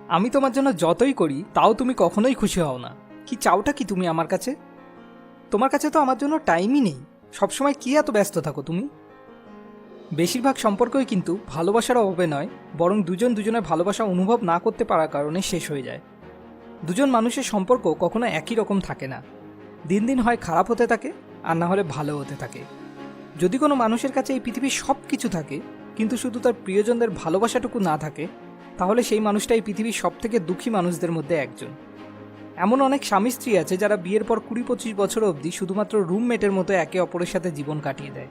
আমি তোমার জন্য যতই করি তাও তুমি কখনোই খুশি হও না। কি চাওটা কি তুমি আমার কাছে? তোমার কাছে তো আমার জন্য টাইমই নেই। সবসময় কি এত ব্যস্ত থাকো তুমি? বেশিরভাগ সম্পর্কই কিন্তু ভালোবাসার অভাবে নয়, বরং দুজন দুজনের ভালোবাসা অনুভব না করতে পারার কারণে শেষ হয়ে যায়। দুজন মানুষের সম্পর্ক কখনো একই রকম থাকে না। দিন দিন হয় খারাপ হতে থাকে, আর না হলে ভালো হতে থাকে। যদি কোনো মানুষের কাছে এই পৃথিবীর সব কিছু থাকে, কিন্তু শুধু তার প্রিয়জনদের ভালোবাসাটুকু না থাকে, তাহলে সেই মানুষটা এই পৃথিবীর সবথেকে দুঃখী মানুষদের মধ্যে একজন। এমন অনেক স্বামী স্ত্রী আছে যারা বিয়ের পর 20-25 বছর অবধি শুধুমাত্র রুমমেটের মতো একে অপরের সাথে জীবন কাটিয়ে দেয়।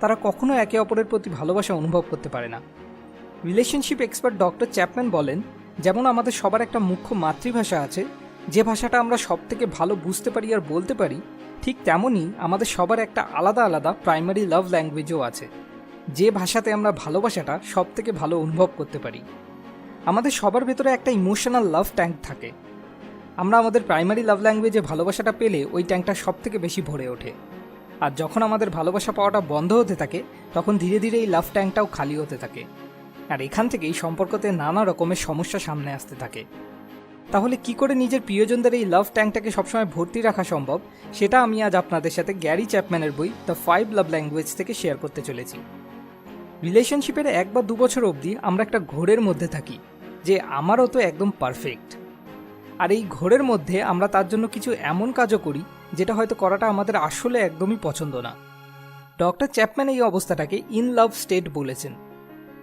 তারা কখনো একে অপরের প্রতি ভালোবাসা অনুভব করতে পারে না। রিলেশনশিপ এক্সপার্ট ডক্টর চ্যাপম্যান বলেন, যেমন আমাদের সবার একটা মুখ্য মাতৃভাষা আছে, যে ভাষাটা আমরা সব থেকে ভালো বুঝতে পারি আর বলতে পারি, ঠিক তেমনই আমাদের সবার একটা আলাদা আলাদা প্রাইমারি লাভ ল্যাঙ্গুয়েজও আছে, যে ভাষাতে আমরা ভালোবাসাটা সব থেকে ভালো অনুভব করতে পারি। আমাদের সবার ভেতরে একটা ইমোশনাল লাভ ট্যাঙ্ক থাকে। আমরা আমাদের প্রাইমারি লাভ ল্যাঙ্গুয়েজে ভালোবাসাটা পেলে ওই ট্যাঙ্কটা সব থেকে বেশি ভরে ওঠে। আর যখন আমাদের ভালোবাসা পাওয়াটা বন্ধ হতে থাকে, তখন ধীরে ধীরে এই লাভ ট্যাঙ্কটাও খালি হতে থাকে। আর এখান থেকেই সম্পর্কতে নানা রকমের সমস্যা সামনে আসতে থাকে। তাহলে কি করে নিজের প্রিয়জনদের এই লাভ ট্যাঙ্কটাকে সবসময় ভর্তি রাখা সম্ভব, সেটা আমি আজ আপনাদের সাথে গ্যারি চ্যাপম্যানের বই দ্য 5 লাভ ল্যাঙ্গুয়েজ থেকে শেয়ার করতে চলেছি। রিলেশনশিপের 1 বা 2 বছর অবধি আমরা একটা ঘোরের মধ্যে থাকি যে আমারও তো একদম পারফেক্ট। আর এই ঘোরের মধ্যে আমরা তার জন্য কিছু এমন কাজও করি যেটা হয়তো করাটা আমাদের আসলে একদমই পছন্দ না। ডক্টর চ্যাপম্যান এই অবস্থাটাকে ইন লাভ স্টেট বলেছেন।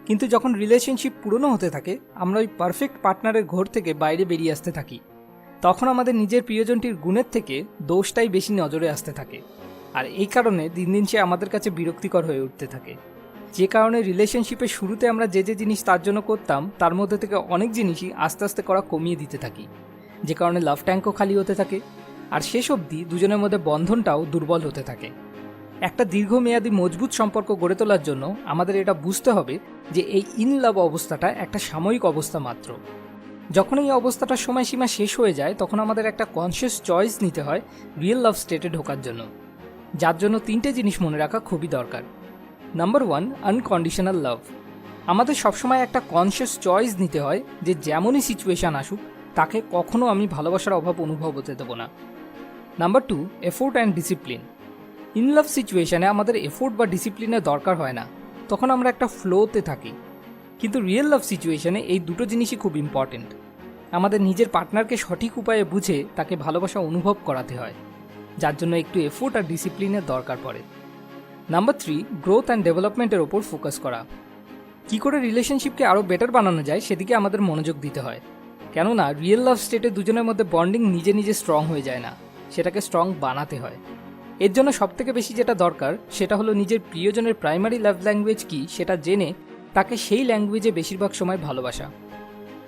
কিন্তু যখন রিলেশনশিপ পুরনো হতে থাকে, আমরা ওই পারফেক্ট পার্টনারের ঘোর থেকে বাইরে বেরিয়ে আসতে থাকি, তখন আমাদের নিজের প্রিয়জনটির গুণের থেকে দোষটাই বেশি নজরে আসতে থাকে। আর এই কারণে দিন দিন সে আমাদের কাছে বিরক্তিকর হয়ে উঠতে থাকে। যে কারণে রিলেশনশিপের শুরুতে আমরা যে যে জিনিস তার জন্য করতাম, তার মধ্যে থেকে অনেক জিনিসই আস্তে আস্তে করা কমিয়ে দিতে থাকি, যে কারণে লাভ ট্যাঙ্কও খালি হতে থাকে। আর শেষ অবধি দুজনের মধ্যে বন্ধনটাও দুর্বল হতে থাকে। একটা দীর্ঘমেয়াদী মজবুত সম্পর্ক গড়ে তোলার জন্য আমাদের এটা বুঝতে হবে যে এই ইন লাভ অবস্থাটা একটা সাময়িক অবস্থা মাত্র। যখন এই অবস্থাটার সময়সীমা শেষ হয়ে যায়, তখন আমাদের একটা কনসিয়াস চয়েস নিতে হয় রিয়েল লাভ স্টেটে ঢোকার জন্য, যার জন্য 3টে জিনিস মনে রাখা খুবই দরকার। Number 1, unconditional love. আমাদের সবসময় একটা কনসিয়াস চয়েস নিতে হয় যে যেমনই সিচুয়েশান আসুক, তাকে কখনো আমি ভালোবাসার অভাব অনুভব হতে দেবো না। Number 2, effort and discipline. In love সিচুয়েশানে আমাদের এফোর্ট বা ডিসিপ্লিনের দরকার হয় না, তখন আমরা একটা ফ্লোতে থাকি। কিন্তু রিয়েল লাভ সিচুয়েশানে এই দুটো জিনিসই খুব ইম্পর্টেন্ট। আমাদের নিজের পার্টনারকে সঠিক উপায়ে বুঝে তাকে ভালোবাসা অনুভব করাতে হয়, যার জন্য একটু এফোর্ট আর ডিসিপ্লিনের দরকার পড়ে। নাম্বার 3, গ্রোথ অ্যান্ড ডেভেলপমেন্টের ওপর ফোকাস করা। কী করে রিলেশনশিপকে আরও বেটার বানানো যায় সেদিকে আমাদের মনোযোগ দিতে হয়। কেননা রিয়েল লাভ স্টেটে দুজনের মধ্যে বন্ডিং নিজে নিজে স্ট্রং হয়ে যায় না, সেটাকে স্ট্রং বানাতে হয়। এর জন্য সবথেকে বেশি যেটা দরকার সেটা হলো নিজের প্রিয়জনের প্রাইমারি লাভ ল্যাঙ্গুয়েজ কী সেটা জেনে তাকে সেই ল্যাঙ্গুয়েজে বেশিরভাগ সময় ভালোবাসা।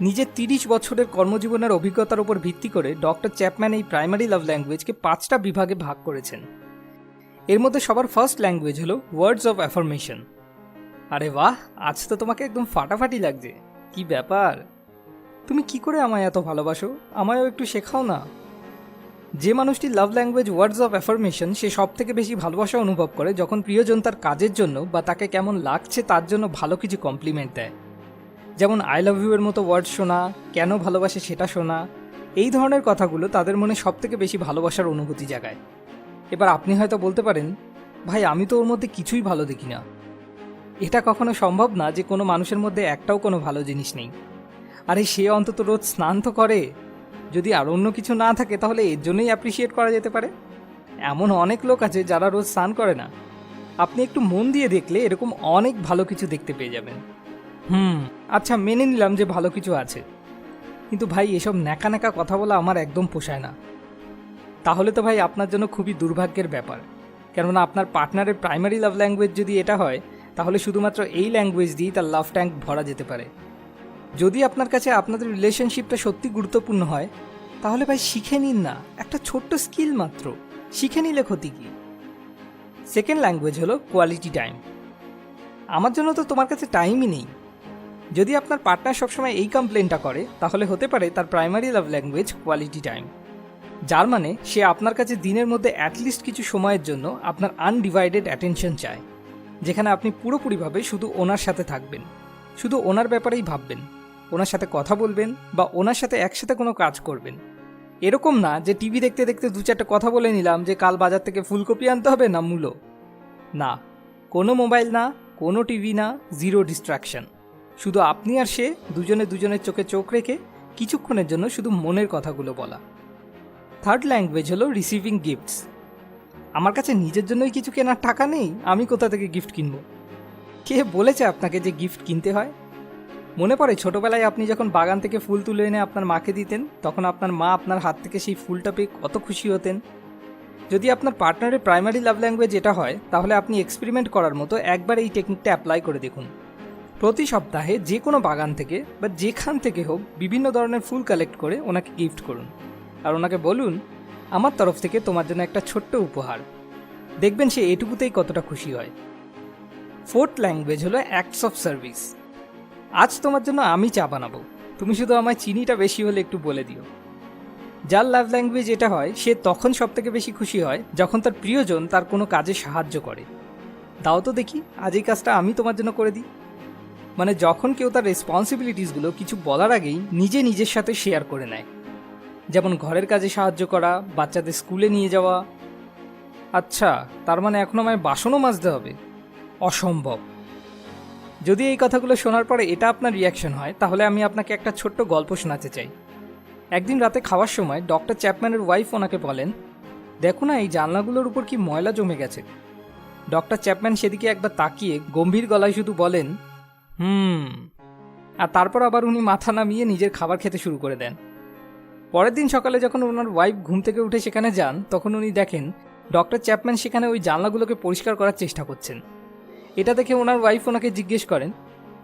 নিজের 30 বছরের কর্মজীবনের অভিজ্ঞতার উপর ভিত্তি করে ডক্টর চ্যাপম্যান এই প্রাইমারি লাভ ল্যাঙ্গুয়েজকে 5টা বিভাগে ভাগ করেছেন। এর মধ্যে সবার ফার্স্ট ল্যাঙ্গুয়েজ হলো ওয়ার্ডস অফ অ্যাফার্মেশন। আরে বাহ, আজ তো তোমাকে একদম ফাটাফাটি লাগছে। কি ব্যাপার, তুমি কি করে আমায় এত ভালোবাসো? আমায়ও একটু শেখাও না। যে মানুষটি love language words of affirmation, সে সব থেকে বেশি ভালোবাসা অনুভব করে যখন প্রিয়জন তার কাজের জন্য বা তাকে কেমন লাগছে তার জন্য ভালো কিছু কমপ্লিমেন্ট দেয়। যেমন আই লাভ ইউ এর মতো ওয়ার্ড শোনা, কেন ভালোবাসে সেটা শোনা, এই ধরনের কথাগুলো তাদের মনে সব থেকে বেশি ভালোবাসার অনুভূতি জাগায়। এবার আপনি হয়তো বলতে পারেন, ভাই আমি তো ওর মধ্যে কিছুই ভালো দেখি না। এটা কখনো সম্ভব না যে কোনো মানুষের মধ্যে একটাও কোনো ভালো জিনিস নেই। আরে সে অন্তত রোজ স্নান তো করে। যদি আর অন্য কিছু না থাকে তাহলে এর জন্যই অ্যাপ্রিসিয়েট করা যেতে পারে। এমন অনেক লোক আছে যারা রোজ স্নান করে না। আপনি একটু মন দিয়ে দেখলে এরকম অনেক ভালো কিছু দেখতে পেয়ে যাবেন। আচ্ছা, মেনে নিলাম যে ভালো কিছু আছে, কিন্তু ভাই এসব ন্যাকা ন্যাকা কথা বলা আমার একদম পোষায় না। তাহলে তো ভাই আপনার জন্য খুবই দুর্ভাগ্যের ব্যাপার, কেননা আপনার পার্টনারের প্রাইমারি লাভ ল্যাঙ্গুয়েজ যদি এটা হয়, তাহলে শুধুমাত্র এই ল্যাঙ্গুয়েজ দিয়েই তার লাভ ট্যাঙ্ক ভরা যেতে পারে। যদি আপনার কাছে আপনাদের রিলেশনশিপটা সত্যি গুরুত্বপূর্ণ হয়, তাহলে ভাই শিখে নিন না, একটা ছোট্ট স্কিল মাত্র, শিখে নিলে ক্ষতি কি? সেকেন্ড ল্যাঙ্গুয়েজ হলো কোয়ালিটি টাইম। আমার জন্য তো তোমার কাছে টাইমই নেই। যদি আপনার পার্টনার সবসময় এই কমপ্লেনটা করে, তাহলে হতে পারে তার প্রাইমারি লাভ ল্যাঙ্গুয়েজ কোয়ালিটি টাইম, যার মানে সে আপনার কাছে দিনের মধ্যে অ্যাটলিস্ট কিছু সময়ের জন্য আপনার আনডিভাইডেড অ্যাটেনশন চায়, যেখানে আপনি পুরোপুরিভাবে শুধু ওনার সাথে থাকবেন, শুধু ওনার ব্যাপারেই ভাববেন। ওনার সাথে কথা বলবেন বা ওনার সাথে একসাথে কোনো কাজ করবেন। এরকম না যে টিভি দেখতে দেখতে 2-4টা কথা বলে নিলাম যে কাল বাজার থেকে ফুলকপি আনতে হবে না মূলো। না, কোনো মোবাইল না, কোনো টিভি না, জিরো ডিস্ট্রাকশন। শুধু আপনি আর সে দুজনে দুজনের চোখে চোখ রেখে কিছুক্ষণের জন্য শুধু মনের কথাগুলো বলা। থার্ড ল্যাঙ্গুয়েজ হলো রিসিভিং গিফটস। আমার কাছে নিজের জন্যই কিছু কেনার টাকা নেই, আমি কোথা থেকে গিফট কিনবো? কে বলেছে আপনাকে যে গিফট কিনতে হয়? মনে পড়ে ছোটবেলায় আপনি যখন বাগান থেকে ফুল তুলে এনে আপনার মাকে দিতেন, তখন আপনার মা আপনার হাত থেকে সেই ফুলটা পেয়ে কত খুশি হতেন। যদি আপনার পার্টনারের প্রাইমারি লাভ ল্যাঙ্গুয়েজ এটা হয়, তাহলে আপনি এক্সপেরিমেন্ট করার মতো একবার এই টেকনিকটা অ্যাপ্লাই করে দেখুন। প্রতি সপ্তাহে যে কোনো বাগান থেকে বা যেখান থেকে হোক বিভিন্ন ধরনের ফুল কালেক্ট করে ওনাকে গিফট করুন, আর ওনাকে বলুন, আমার তরফ থেকে তোমার জন্য একটা ছোট্ট উপহার। দেখবেন সে এটুকুতেই কতটা খুশি হয়। ফোর্থ ল্যাঙ্গুয়েজ হলো অ্যাক্টস অফ সার্ভিস। আজ তোমার জন্য আমি চা বানাবো, তুমি শুধু আমায় চিনিটা বেশি হলে একটু বলে দিও। যার লাভ ল্যাঙ্গুয়েজ এটা হয়, সে তখন সব থেকে বেশি খুশি হয় যখন তার প্রিয়জন তার কোনো কাজে সাহায্য করে। দাও তো দেখি, আজ এই কাজটা আমি তোমার জন্য করে দিই। মানে যখন কেউ তার রেসপন্সিবিলিটিসগুলো কিছু বলার আগেই নিজের সাথে শেয়ার করে নেয়। যেমন ঘরের কাজে সাহায্য করা, বাচ্চাদের স্কুলে নিয়ে যাওয়া। আচ্ছা, তার মানে এখন আমায় বাসনও মাজতে হবে? অসম্ভব। যদি এই কথাগুলো শোনার পরে এটা আপনার রিয়াকশন হয়, তাহলে আমি আপনাকে একটা ছোট্ট গল্প শোনাতে চাই। একদিন রাতে খাওয়ার সময় ডক্টর চ্যাপম্যানের ওয়াইফ ওনাকে বলেন, দেখো না এই জানলাগুলোর উপর কি ময়লা জমে গেছে। ডক্টর চ্যাপম্যান সেদিকে একবার তাকিয়ে গম্ভীর গলায় শুধু বলেন, আর তারপর আবার উনি মাথা নামিয়ে নিজের খাবার খেতে শুরু করে দেন। পরের দিন সকালে যখন ওনার ওয়াইফ ঘুম থেকে উঠে সেখানে যান, তখন উনি দেখেন ডক্টর চ্যাপম্যান সেখানে ওই জানলাগুলোকে পরিষ্কার করার চেষ্টা করছেন। এটা দেখে ওনার ওয়াইফ ওনাকে জিজ্ঞেস করেন,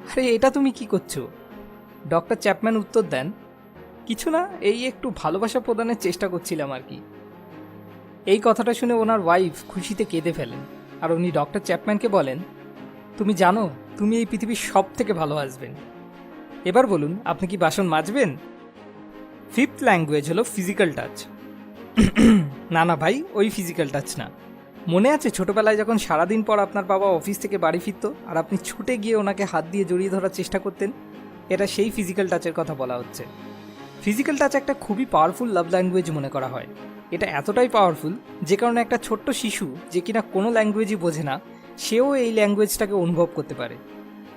আরে এটা তুমি কি করছো? ডক্টর চ্যাপম্যান উত্তর দেন, কিছু না, এই একটু ভালোবাসা প্রদানের চেষ্টা করছিলাম আর কি। এই কথাটা শুনে ওনার ওয়াইফ খুশিতে কেঁদে ফেলেন, আর উনি ডক্টর চ্যাপম্যানকে বলেন, তুমি জানো তুমি এই পৃথিবীর সব থেকে ভালো হাজবেন্ড। এবার বলুন, আপনি কি বাসন মাজবেন? ফিফথ ল্যাঙ্গুয়েজ হলো ফিজিক্যাল টাচ। না না ভাই, ওই ফিজিক্যাল টাচ না। মনে আছে ছোটবেলায় যখন সারাদিন পর আপনার বাবা অফিস থেকে বাড়ি ফিরত আর আপনি ছুটে গিয়ে ওনাকে হাত দিয়ে জড়িয়ে ধরার চেষ্টা করতেন? এটা সেই ফিজিক্যাল টাচের কথা বলা হচ্ছে। ফিজিক্যাল টাচ একটা খুবই পাওয়ারফুল লাভ ল্যাঙ্গুয়েজ মনে করা হয়। এটা এতটাই পাওয়ারফুল যে কারণে একটা ছোট্ট শিশু যে কিনা কোনো ল্যাঙ্গুয়েজই বোঝে না, সেও এই ল্যাঙ্গুয়েজটাকে অনুভব করতে পারে।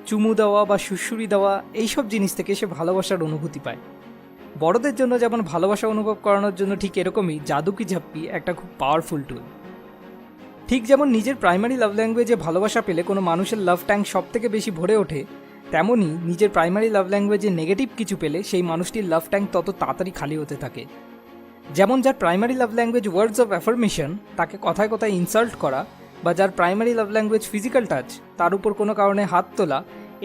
চুমু দেওয়া বা সুড়সুড়ি দেওয়া, এইসব জিনিস থেকে সে ভালোবাসার অনুভূতি পায়। বড়দের জন্য যেমন ভালোবাসা অনুভব করানোর জন্য ঠিক এরকমই জাদু কি ঝাপ্পি একটা খুব পাওয়ারফুল টুল। ঠিক যেমন নিজের প্রাইমারি লাভ ল্যাঙ্গুয়েজে ভালোবাসা পেলে কোনো মানুষের লাভ ট্যাঙ্ক সব থেকে বেশি ভরে ওঠে, তেমনই নিজের প্রাইমারি লাভ ল্যাঙ্গুয়েজে নেগেটিভ কিছু পেলে সেই মানুষটির লাভ ট্যাঙ্ক তত তাড়াতাড়ি খালি হতে থাকে। যেমন যার primary love language words of affirmation, তাকে কথায় কথায় ইনসাল্ট করা, বা যার প্রাইমারি লাভ ল্যাঙ্গুয়েজ ফিজিক্যাল টাচ, তার উপর কোনো কারণে হাত তোলা,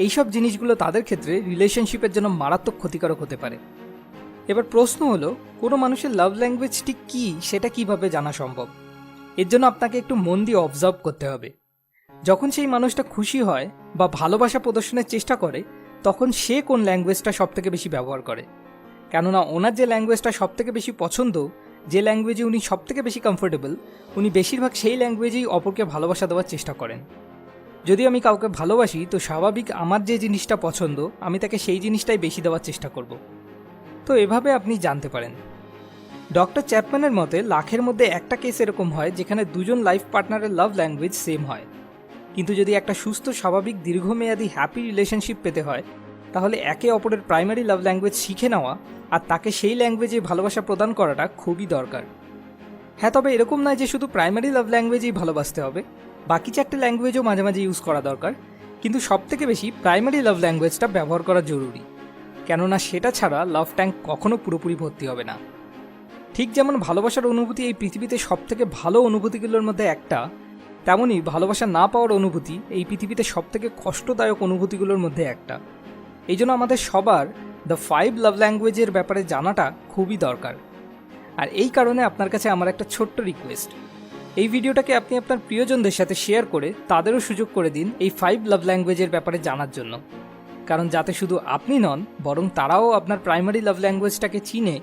এইসব জিনিসগুলো তাদের ক্ষেত্রে রিলেশনশিপের জন্য মারাত্মক ক্ষতিকারক হতে পারে। এবার প্রশ্ন হলো, কোনো মানুষের লাভ ল্যাঙ্গুয়েজটি কী সেটা কিভাবে জানা সম্ভব? এর জন্য আপনাকে একটু মন দিয়ে অবজার্ভ করতে হবে। যখন সেই মানুষটা খুশি হয় বা ভালোবাসা প্রদর্শনের চেষ্টা করে, তখন সে কোন ল্যাঙ্গুয়েজটা সব থেকে বেশি ব্যবহার করে। কেননা ওনার যে ল্যাঙ্গুয়েজটা সব থেকে বেশি পছন্দ, যে ল্যাঙ্গুয়েজে উনি সব থেকে বেশি কমফোর্টেবল, উনি বেশিরভাগ সেই ল্যাঙ্গুয়েজেই অপরকে ভালোবাসা দেওয়ার চেষ্টা করেন। যদি আমি কাউকে ভালোবাসি, তো স্বাভাবিক আমার যে জিনিসটা পছন্দ আমি তাকে সেই জিনিসটাই বেশি দেওয়ার চেষ্টা করব। তো এভাবে আপনি জানতে পারেন। ডক্টর চ্যাপম্যানের মতে লাখের মধ্যে একটা কেস এরকম হয় যেখানে দুজন লাইফ পার্টনারের লাভ ল্যাঙ্গুয়েজ সেম হয়। কিন্তু যদি একটা সুস্থ স্বাভাবিক দীর্ঘমেয়াদী হ্যাপি রিলেশনশিপ পেতে হয়, তাহলে একে অপরের প্রাইমারি লাভ ল্যাঙ্গুয়েজ শিখে নেওয়া আর তাকে সেই ল্যাঙ্গুয়েজে ভালোবাসা প্রদান করাটা খুবই দরকার। হ্যাঁ, তবে এরকম নয় যে শুধু প্রাইমারি লাভ ল্যাঙ্গুয়েজেই ভালোবাসতে হবে, বাকি 4টে ল্যাঙ্গুয়েজও মাঝে মাঝে ইউজ করা দরকার। কিন্তু সবথেকে বেশি প্রাইমারি লাভ ল্যাঙ্গুয়েজটা ব্যবহার করা জরুরি, কেননা সেটা ছাড়া লাভ ট্যাঙ্ক কখনো পুরোপুরি ভর্তি হবে না। ঠিক যেমন ভালোবাসার অনুভূতি এই পৃথিবীতে সবথেকে ভালো অনুভূতিগুলোর মধ্যে একটা, তেমনই ভালোবাসা না পাওয়ার অনুভূতি এই পৃথিবীতে সবথেকে কষ্টদায়ক অনুভূতিগুলোর মধ্যে একটা। এই জন্য আমাদের সবার দ্য 5 লাভ ল্যাঙ্গুয়েজের ব্যাপারে জানাটা খুবই দরকার। আর এই কারণে আপনার কাছে আমার একটা ছোট্ট রিকোয়েস্ট, এই ভিডিওটাকে আপনি আপনার প্রিয়জনদের সাথে শেয়ার করে তাদেরও সুযোগ করে দিন এই 5 লাভ ল্যাঙ্গুয়েজের ব্যাপারে জানার জন্য। কারণ যাতে শুধু আপনি নন, বরং তারাও আপনার প্রাইমারি লাভ ল্যাঙ্গুয়েজটাকে চিনে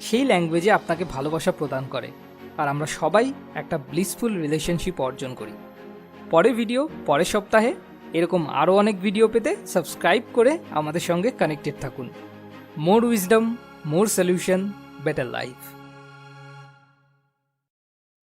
সেই ল্যাঙ্গুয়েজে আপনাকে ভালোবাসা প্রদান করে, আর আমরা সবাই একটা ব্লিসফুল রিলেশনশিপ অর্জন করি। পরের ভিডিও পরের সপ্তাহে। এরকম আরও অনেক ভিডিও পেতে সাবস্ক্রাইব করে আমাদের সঙ্গে কানেক্টেড থাকুন। More wisdom, more solution, better life.